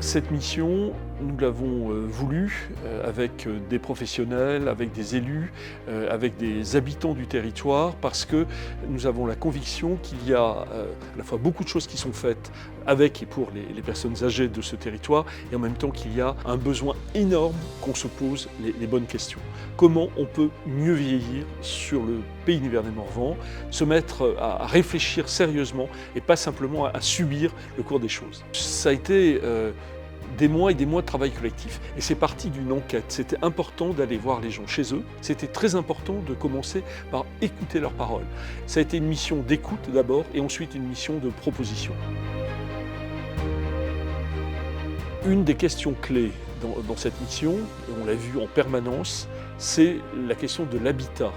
Cette mission, nous l'avons voulue avec des professionnels, avec des élus, avec des habitants du territoire, parce que nous avons la conviction qu'il y a à la fois beaucoup de choses qui sont faites avec et pour les personnes âgées de ce territoire, et en même temps qu'il y a un besoin énorme qu'on se pose les bonnes questions. Comment on peut mieux vieillir sur le Pays Nivernais-Morvan, se mettre à réfléchir sérieusement et pas simplement à subir le cours des choses. Ça a été des mois et des mois de travail collectif. Et c'est parti d'une enquête. C'était important d'aller voir les gens chez eux. C'était très important de commencer par écouter leurs paroles. Ça a été une mission d'écoute d'abord et ensuite une mission de proposition. Une des questions clés dans cette mission, et on l'a vu en permanence, c'est la question de l'habitat.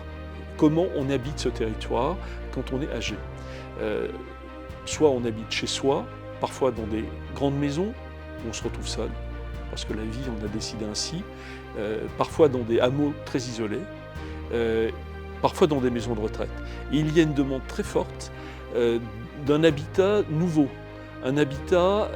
Comment on habite ce territoire quand on est âgé. Soit on habite chez soi, parfois dans des grandes maisons, où on se retrouve seul, parce que la vie en a décidé ainsi, parfois dans des hameaux très isolés, parfois dans des maisons de retraite. Et il y a une demande très forte d'un habitat nouveau, un habitat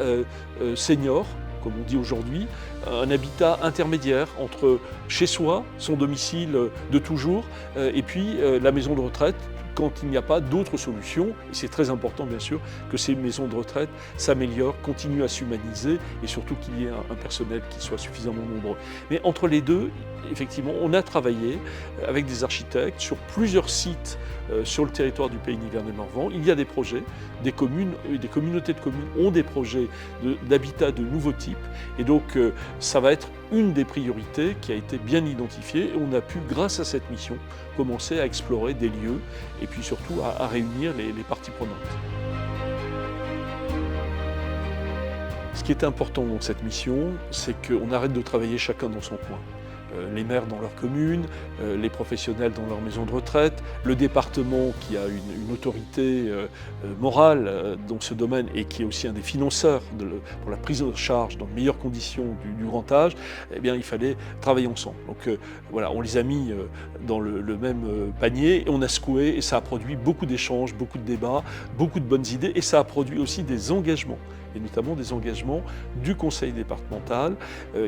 senior, comme on dit aujourd'hui, un habitat intermédiaire entre chez soi, son domicile de toujours, et puis la maison de retraite, quand il n'y a pas d'autres solutions. Et c'est très important, bien sûr, que ces maisons de retraite s'améliorent, continuent à s'humaniser et surtout qu'il y ait un personnel qui soit suffisamment nombreux. Mais entre les deux, effectivement, on a travaillé avec des architectes sur plusieurs sites sur le territoire du Pays Nivernais-Morvan. Il y a des projets, des communes, des communautés de communes ont des projets d'habitat de nouveaux types. Et donc, ça va être une des priorités qui a été bien identifiée. Et on a pu, grâce à cette mission, commencer à explorer des lieux et puis surtout à réunir les parties prenantes. Ce qui est important dans cette mission, c'est qu'on arrête de travailler chacun dans son coin. Les maires dans leur commune, les professionnels dans leur maison de retraite, le département qui a une autorité morale dans ce domaine et qui est aussi un des financeurs pour la prise en charge dans de meilleures conditions du grand âge, eh bien il fallait travailler ensemble. Donc voilà, on les a mis dans le même panier et on a secoué et ça a produit beaucoup d'échanges, beaucoup de débats, beaucoup de bonnes idées et ça a produit aussi des engagements. Et notamment des engagements du conseil départemental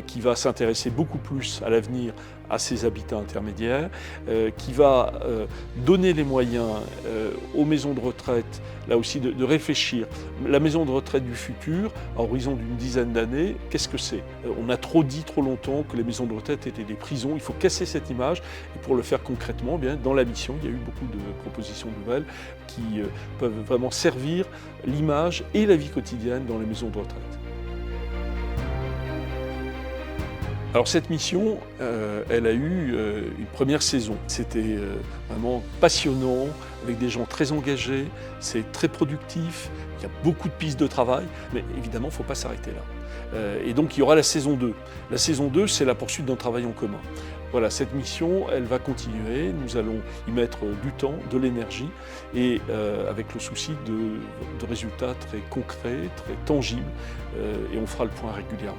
qui va s'intéresser beaucoup plus à l'avenir à ces habitats intermédiaires, qui va donner les moyens aux maisons de retraite, là aussi de réfléchir. La maison de retraite du futur, à horizon d'une dizaine d'années, qu'est-ce que c'est? On a trop dit trop longtemps que les maisons de retraite étaient des prisons, il faut casser cette image, et pour le faire concrètement, eh bien, dans la mission, il y a eu beaucoup de propositions nouvelles qui peuvent vraiment servir l'image et la vie quotidienne dans les maisons de retraite. Alors cette mission, elle a eu une première saison. C'était vraiment passionnant, avec des gens très engagés, c'est très productif, il y a beaucoup de pistes de travail, mais évidemment, il ne faut pas s'arrêter là. Et donc il y aura la saison 2. La saison 2, c'est la poursuite d'un travail en commun. Voilà, cette mission, elle va continuer, nous allons y mettre du temps, de l'énergie, et avec le souci de résultats très concrets, très tangibles, et on fera le point régulièrement.